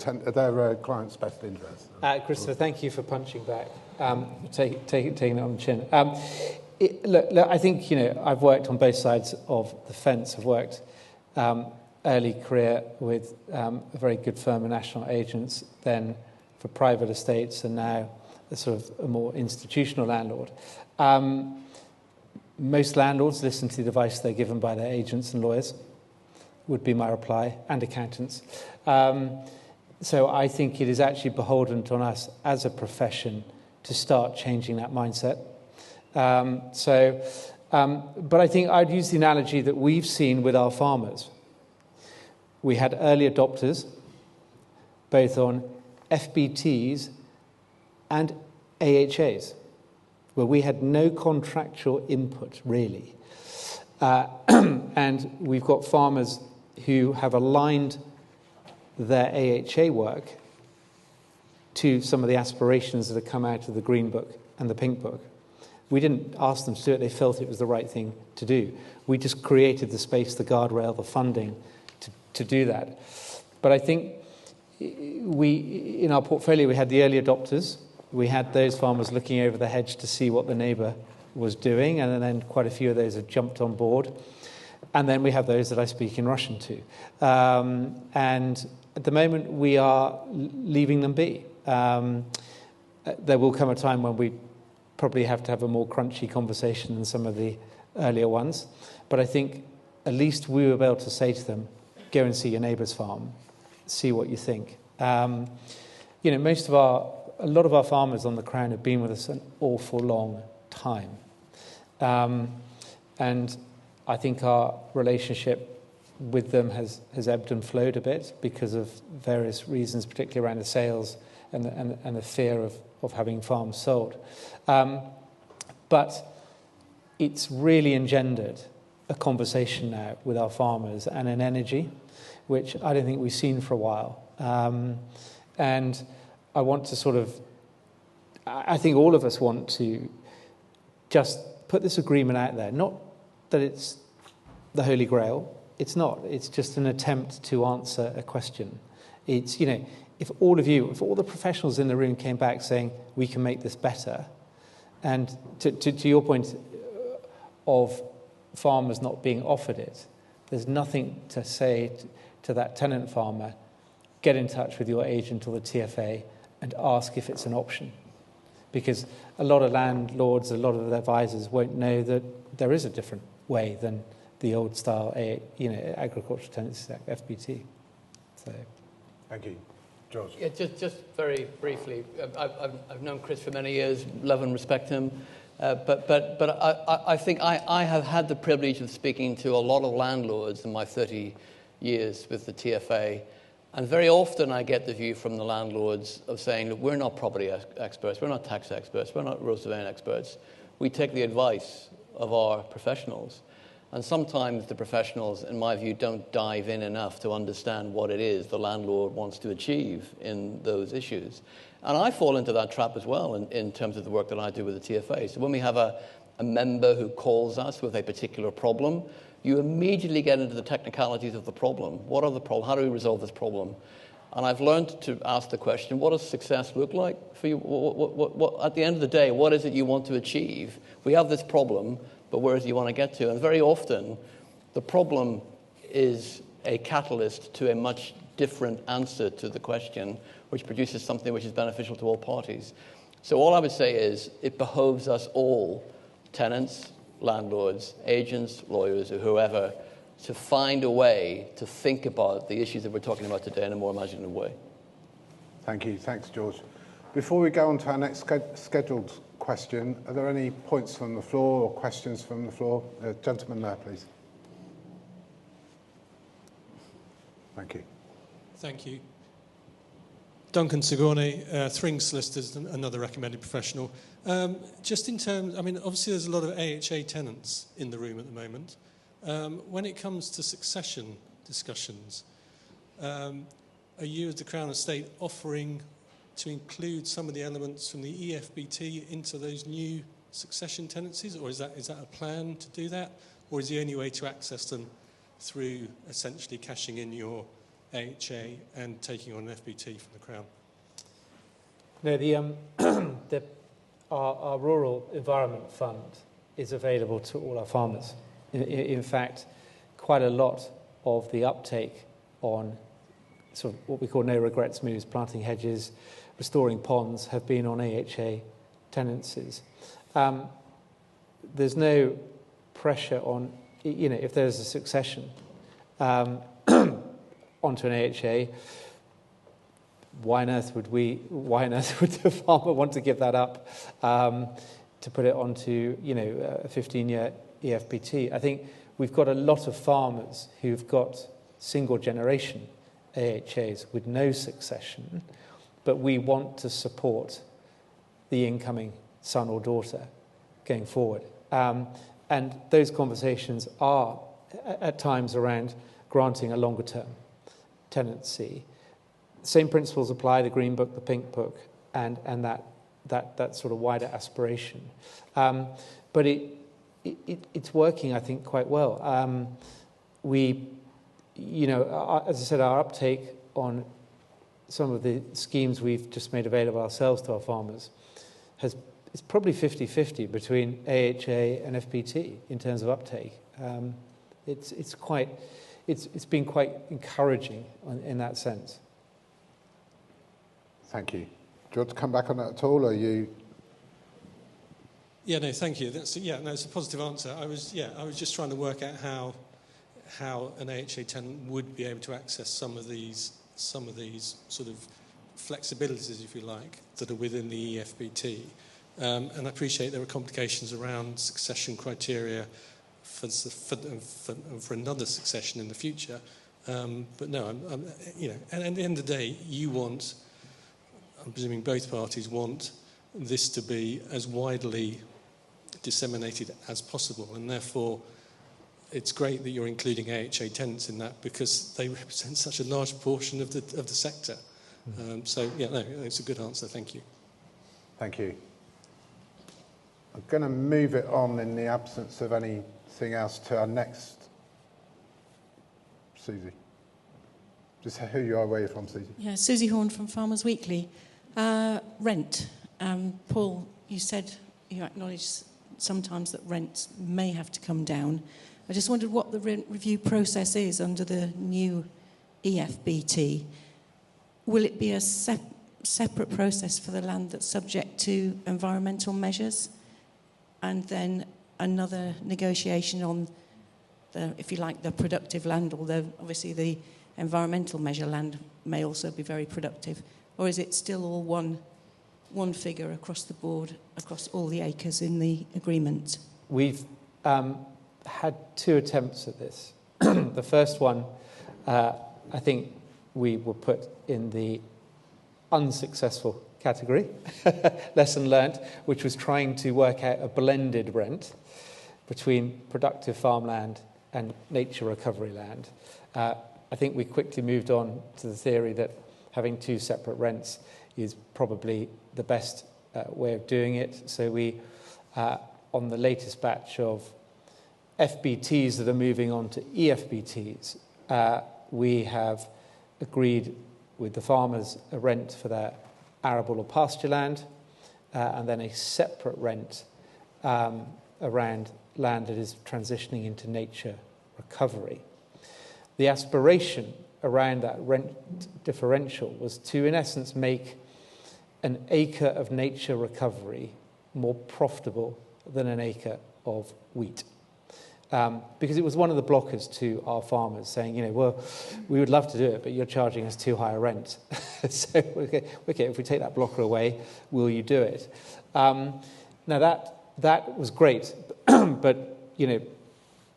clients' best interests. Christopher, thank you for punching back, taking it on the chin. Look, I think, I've worked on both sides of the fence. I've worked early career with a very good firm of national agents, then for private estates, and now a sort of a more institutional landlord. Most landlords listen to the advice they're given by their agents and lawyers, would be my reply, and accountants. So I think it is actually beholden on us as a profession to start changing that mindset. But I think I'd use the analogy that we've seen with our farmers. We had early adopters, both on FBTs and AHAs, where we had no contractual input, really. And we've got farmers who have aligned their AHA work to some of the aspirations that have come out of the Green Book and the Pink Book. We didn't ask them to do it. They felt it was the right thing to do. We just created the space, the guardrail, the funding to do that. But I think in our portfolio, we had the early adopters. We had those farmers looking over the hedge to see what the neighbour was doing, and then quite a few of those have jumped on board. And then we have those that I speak in Russian to. And at the moment, we are leaving them be. There will come a time when we probably have to have a more crunchy conversation than some of the earlier ones. But I think at least we will be able to say to them, go and see your neighbour's farm, see what you think. A lot of our farmers on the Crown have been with us an awful long time. And I think our relationship with them has ebbed and flowed a bit because of various reasons, particularly around the sales and the fear of having farms sold. But it's really engendered a conversation now with our farmers and an energy, which I don't think we've seen for a while. And I want to I think all of us want to just put this agreement out there. Not that it's the Holy Grail. It's not. It's just an attempt to answer a question. It's, if all the professionals in the room came back saying, we can make this better, and to your point of farmers not being offered it, there's nothing to say to that tenant farmer, get in touch with your agent or the TFA and ask if it's an option. Because a lot of landlords, a lot of advisors won't know that there is a different way than the old style, agricultural tenancy FBT. So, thank you, George. Yeah, just very briefly. I've known Chris for many years, love and respect him, but I think I have had the privilege of speaking to a lot of landlords in my 30 years with the TFA. And very often I get the view from the landlords of saying, look, we're not property experts, we're not tax experts, we're not rural surveying experts. We take the advice of our professionals. And sometimes the professionals, in my view, don't dive in enough to understand what it is the landlord wants to achieve in those issues. And I fall into that trap as well in terms of the work that I do with the TFA. So when we have a member who calls us with a particular problem, you immediately get into the technicalities of the problem. What are the problems? How do we resolve this problem? And I've learned to ask the question, what does success look like for you? What, at the end of the day, what is it you want to achieve? We have this problem, but where do you want to get to? And very often, the problem is a catalyst to a much different answer to the question, which produces something which is beneficial to all parties. So all I would say is, it behoves us all, tenants, landlords, agents, lawyers, or whoever, to find a way to think about the issues that we're talking about today in a more imaginative way. Thank you. Thanks, George. Before we go on to our next scheduled question, are there any points from the floor or questions from the floor? Gentleman there, please. Thank you. Thank you. Duncan Sigourney, Thring Solicitors, another recommended professional. Just in terms, obviously there's a lot of AHA tenants in the room at the moment. When it comes to succession discussions, are you as the Crown Estate offering to include some of the elements from the EFBT into those new succession tenancies, or is that a plan to do that? Or is the only way to access them through essentially cashing in your AHA and taking on an FBT from the Crown? No, our Rural Environment Fund is available to all our farmers. In fact, quite a lot of the uptake on sort of what we call no regrets moves, planting hedges, restoring ponds, have been on AHA tenancies. There's no pressure on, if there's a succession onto an AHA, why on earth would the farmer want to give that up to put it onto, a 15-year EFBT? I think we've got a lot of farmers who've got single generation AHAs with no succession, but we want to support the incoming son or daughter going forward. And those conversations are at times around granting a longer term tenancy, same principles apply, the Green Book, the Pink Book, and that sort of wider aspiration. But it's working, I think, quite well. We, as I said, our uptake on some of the schemes we've just made available ourselves to our farmers it's probably 50-50 between AHA and FBT in terms of uptake. It's been quite encouraging in that sense. Thank you. Do you want to come back on that at all, or are you? Yeah, no, thank you. It's a positive answer. I was just trying to work out how an AHA tenant would be able to access some of these sort of flexibilities, if you like, that are within the EFBT. And I appreciate there are complications around succession criteria for another succession in the future. But no, and at the end of the day, I'm presuming both parties want this to be as widely disseminated as possible, and therefore it's great that you're including AHA tenants in that because they represent such a large portion of the sector. It's a good answer. Thank you. Thank you. I'm going to move it on in the absence of anything else to our next. Susie. Just who you are, where you're from, Susie. Yeah, Susie Horn from Farmers Weekly. Rent. Paul, you acknowledged sometimes that rents may have to come down. I just wondered what the rent review process is under the new EFBT. Will it be a separate process for the land that's subject to environmental measures, and then another negotiation on the, if you like, the productive land, although obviously the environmental measure land may also be very productive? Or is it still all one figure across the board, across all the acres in the agreement? We've had 2 attempts at this. The first one, I think we were put in the unsuccessful category, lesson learnt, which was trying to work out a blended rent between productive farmland and nature recovery land. I think we quickly moved on to the theory that having 2 separate rents is probably the best way of doing it. So we, on the latest batch of FBTs that are moving on to EFBTs, we have agreed with the farmers a rent for their arable or pasture land, and then a separate rent around land that is transitioning into nature recovery. The aspiration around that rent differential was to, in essence, make an acre of nature recovery more profitable than an acre of wheat. Because it was one of the blockers to our farmers saying, well, we would love to do it, but you're charging us too high a rent. So, okay, if we take that blocker away, will you do it? Now, that was great, but,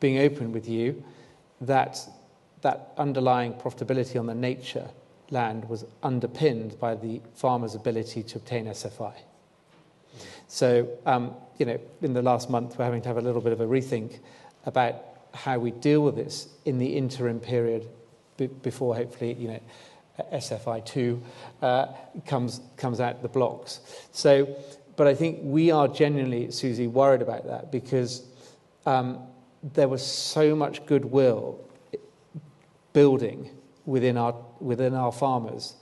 being open with you, that underlying profitability on the nature land was underpinned by the farmer's ability to obtain SFI. So, in the last month, we're having to have a little bit of a rethink about how we deal with this in the interim period before, hopefully, SFI2 comes out the blocks. So, but I think we are genuinely, Susie, worried about that because there was so much goodwill building within our farmers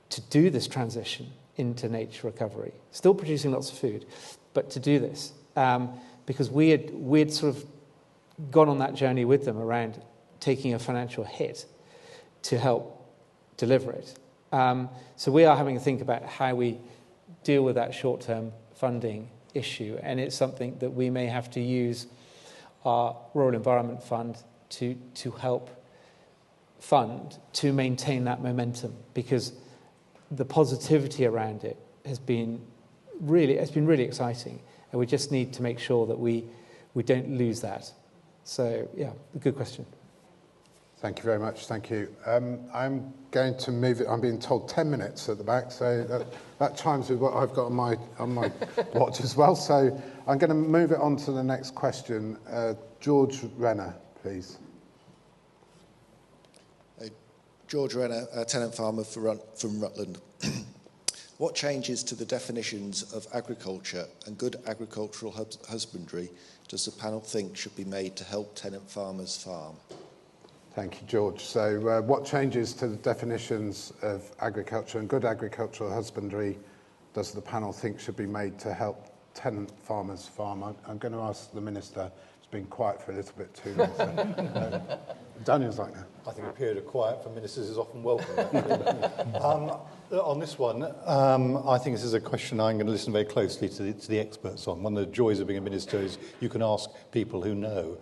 to do this transition into nature recovery, still producing lots of food, but to do this because we'd sort of gone on that journey with them around taking a financial hit to help deliver it. So we are having to think about how we deal with that short-term funding issue, and it's something that we may have to use our Rural Environment Fund to help fund to maintain that momentum, because the positivity around it has been really exciting, and we just need to make sure that we don't lose that. So, yeah, good question. Thank you very much. Thank you. I'm going to move it. I'm being told 10 minutes at the back, so that chimes with what I've got on my watch as well. So I'm going to move it on to the next question. George Renner, please. George Renner, a tenant farmer from Rutland. What changes to the definitions of agriculture and good agricultural husbandry does the panel think should be made to help tenant farmers farm? Thank you, George. So what changes to the definitions of agriculture and good agricultural husbandry does the panel think should be made to help tenant farmers farm? I'm going to ask the Minister. It's been quiet for a little bit too long. So, Daniel's like that. I think a period of quiet for ministers is often welcome. On this one, I think this is a question I'm going to listen very closely to the experts on. One of the joys of being a minister is you can ask people who know.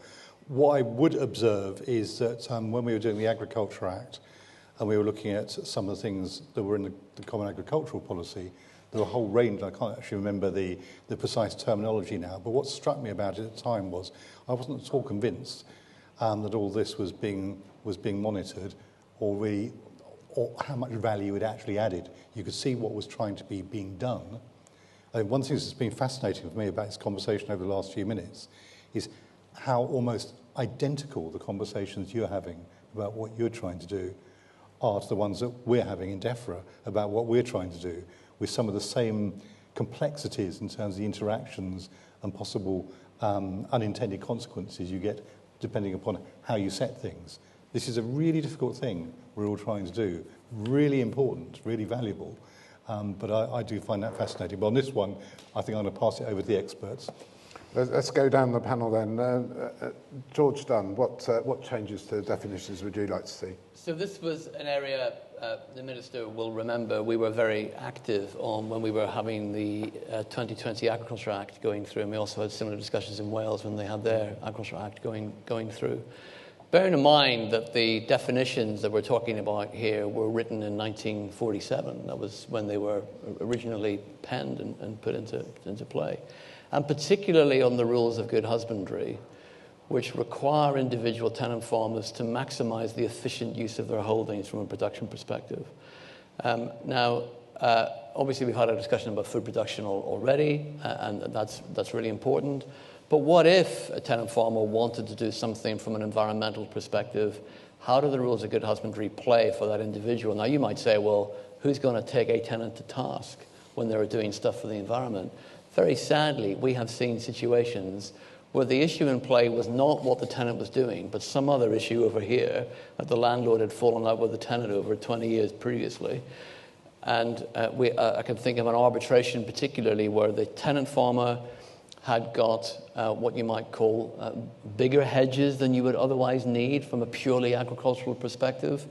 What I would observe is that when we were doing the Agriculture Act and we were looking at some of the things that were in the Common Agricultural Policy, there were a whole range. I can't actually remember the precise terminology now, but what struck me about it at the time was I wasn't at all convinced that all this was being monitored or how much value it actually added. You could see what was trying to be being done. I think one thing that's been fascinating for me about this conversation over the last few minutes is how almost identical the conversations you're having about what you're trying to do are to the ones that we're having in DEFRA about what we're trying to do, with some of the same complexities in terms of the interactions and possible unintended consequences you get depending upon how you set things. This is a really difficult thing we're all trying to do, really important, really valuable, but I do find that fascinating. But on this one, I think I'm going to pass it over to the experts. Let's go down the panel then. George Dunn, what changes to the definitions would you like to see? So this was an area the Minister will remember we were very active on when we were having the 2020 Agriculture Act going through, and we also had similar discussions in Wales when they had their Agriculture Act going through. Bearing in mind that the definitions that we're talking about here were written in 1947, that was when they were originally penned and put into play, and particularly on the rules of good husbandry, which require individual tenant farmers to maximize the efficient use of their holdings from a production perspective. Now, obviously we've had a discussion about food production already, and that's really important. But what if a tenant farmer wanted to do something from an environmental perspective? How do the rules of good husbandry play for that individual? Now, you might say, well, who's going to take a tenant to task when they're doing stuff for the environment? Very sadly, we have seen situations where the issue in play was not what the tenant was doing, but some other issue over here that the landlord had fallen out with the tenant over 20 years previously. And I can think of an arbitration particularly where the tenant farmer had got what you might call bigger hedges than you would otherwise need from a purely agricultural perspective,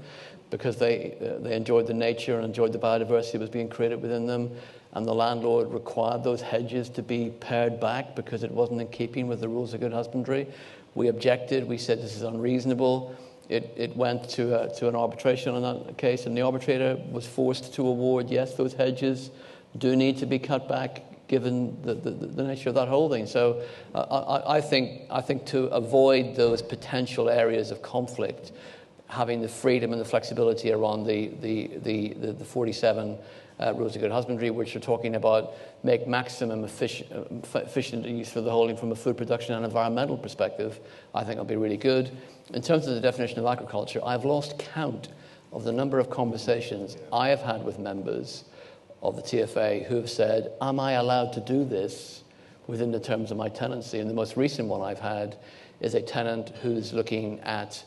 because they enjoyed the nature and enjoyed the biodiversity that was being created within them, and the landlord required those hedges to be pared back because it wasn't in keeping with the rules of good husbandry. We objected. We said this is unreasonable. It went to an arbitration on that case, and the arbitrator was forced to award, yes, those hedges do need to be cut back given the nature of that holding. So I think to avoid those potential areas of conflict, having the freedom and the flexibility around the 47 rules of good husbandry, which are talking about make maximum efficient use for the holding from a food production and environmental perspective, I think will be really good. In terms of the definition of agriculture, I've lost count of the number of conversations I have had with members of the TFA who have said, am I allowed to do this within the terms of my tenancy? And the most recent one I've had is a tenant who's looking at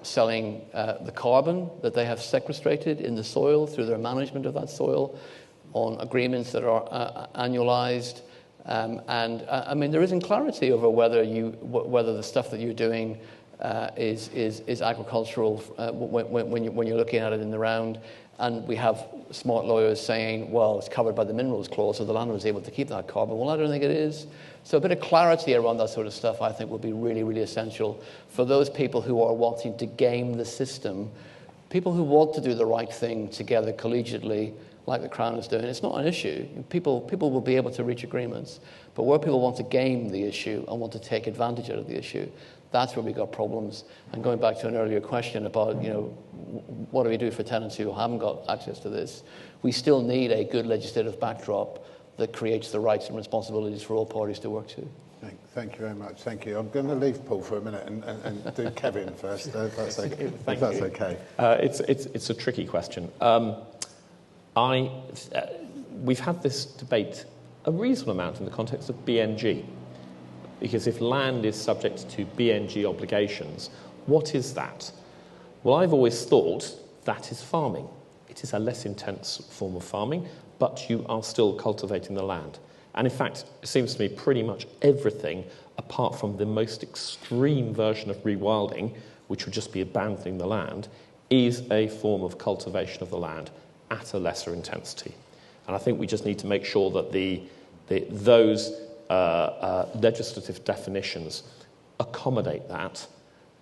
selling the carbon that they have sequestrated in the soil through their management of that soil on agreements that are annualized. I mean, there isn't clarity over whether the stuff that you're doing is agricultural when you're looking at it in the round. And we have smart lawyers saying, well, it's covered by the minerals clause, so the landlord is able to keep that carbon. Well, I don't think it is. So a bit of clarity around that sort of stuff, I think, will be really, really essential for those people who are wanting to game the system, people who want to do the right thing together collegiately, like the Crown is doing. It's not an issue. People will be able to reach agreements. But where people want to game the issue and want to take advantage out of the issue, that's where we got problems. And going back to an earlier question about, what do we do for tenants who haven't got access to this? We still need a good legislative backdrop that creates the rights and responsibilities for all parties to work to. Thank you very much. Thank you. I'm going to leave Paul for a minute and do Kevin first. If that's okay. It's a tricky question. We've had this debate a reasonable amount in the context of BNG, because if land is subject to BNG obligations, what is that? Well, I've always thought that is farming. It is a less intense form of farming, but you are still cultivating the land. And in fact, it seems to me pretty much everything, apart from the most extreme version of rewilding, which would just be abandoning the land, is a form of cultivation of the land at a lesser intensity. And I think we just need to make sure that those legislative definitions accommodate that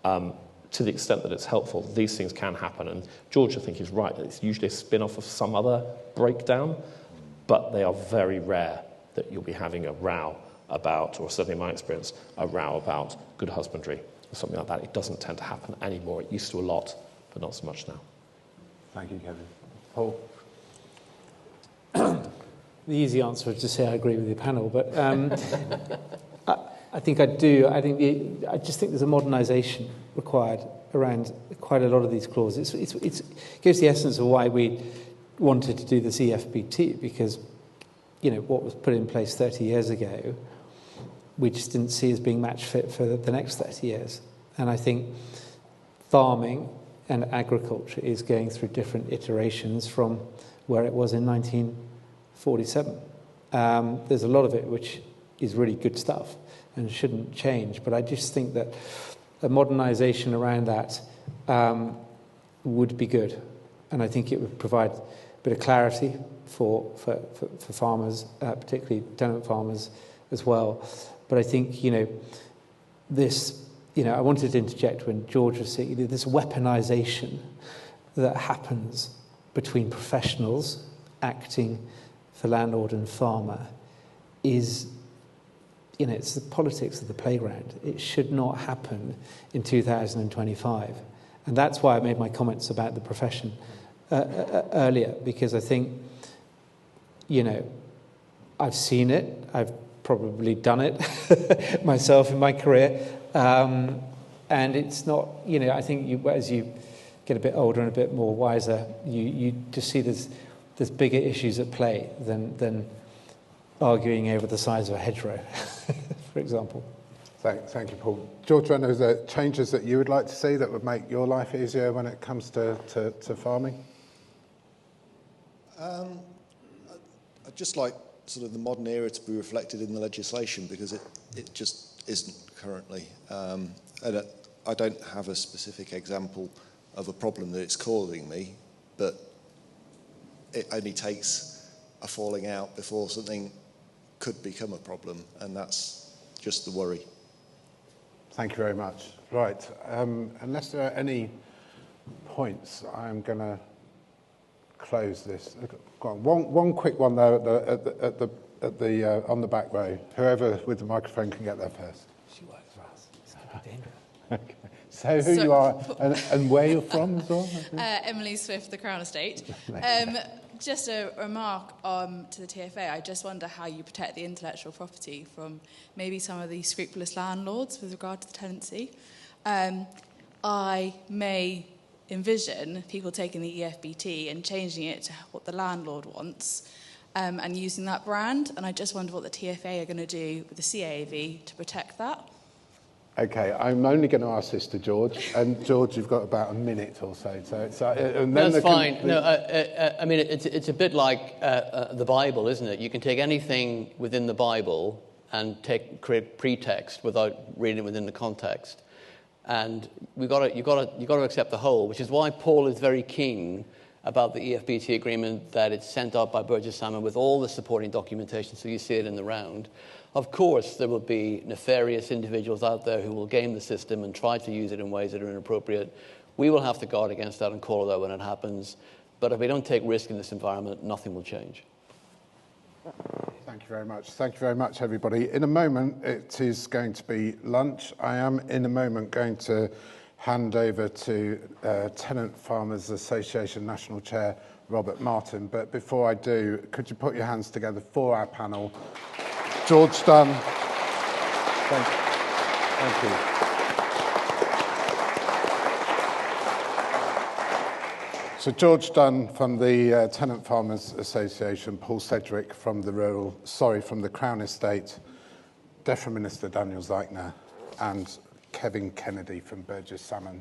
to the extent that it's helpful. These things can happen. And George, I think, is right. It's usually a spin-off of some other breakdown, but they are very rare that you'll be having a row about, or certainly in my experience, a row about good husbandry or something like that. It doesn't tend to happen anymore. It used to a lot, but not so much now. Thank you, Kevin. Paul? The easy answer is to say I agree with the panel, but I think I do. I just think there's a modernisation required around quite a lot of these clauses. It gives the essence of why we wanted to do this EFBT, because what was put in place 30 years ago, we just didn't see as being match fit for the next 30 years. And I think farming and agriculture is going through different iterations from where it was in 1947. There's a lot of it which is really good stuff and shouldn't change, but I just think that a modernisation around that would be good, and I think it would provide a bit of clarity for farmers, particularly tenant farmers as well. But I think this, I wanted to interject when George was saying this weaponisation that happens between professionals acting for landlord and farmer is, it's the politics of the playground. It should not happen in 2025. And that's why I made my comments about the profession earlier, because I think, I've seen it. I've probably done it myself in my career. And it's not, I think as you get a bit older and a bit more wiser, you just see there's bigger issues at play than arguing over the size of a hedgerow, for example. Thank you, Paul. George, are there changes that you would like to see that would make your life easier when it comes to farming? I'd just like sort of the modern era to be reflected in the legislation, because it just isn't currently. And I don't have a specific example of a problem that it's causing me, but it only takes a falling out before something could become a problem, and that's just the worry. Thank you very much. Right, unless there are any points, I'm going to close this. One quick one though at the on the back row. Whoever with the microphone can get there first. She works for us. It's going to be dangerous. Okay. So who you are and where you're from as well? Emily Swift, the Crown Estate. Just a remark to the TFA. I just wonder how you protect the intellectual property from maybe some of the scrupulous landlords with regard to the tenancy. I may envision people taking the EFBT and changing it to what the landlord wants and using that brand. And I just wonder what the TFA are going to do with the CAV to protect that. Okay, I'm only going to ask this to George, and George, you've got about a minute or so. And then that's fine. No, I mean it's a bit like the Bible, isn't it? You can take anything within the Bible and create pretext without reading it within the context, and you've got to accept the whole, which is why Paul is very keen about the EFBT agreement, that it's sent out by Burges Salmon with all the supporting documentation, so you see it in the round. Of course, there will be nefarious individuals out there who will game the system and try to use it in ways that are inappropriate. We will have to guard against that and call it out when it happens. But if we don't take risk in this environment, nothing will change. Thank you very much. Thank you very much, everybody. In a moment, it is going to be lunch. I am, in a moment, going to hand over to Tenant Farmers Association National Chair, Robert Martin. But before I do, could you put your hands together for our panel? George Dunn, Thank you. So George Dunn from the Tenant Farmers Association, Paul Sedgwick from the Crown Estate, DEFRA Minister Daniel Zeichner, and Kevin Kennedy from Burges Salmon.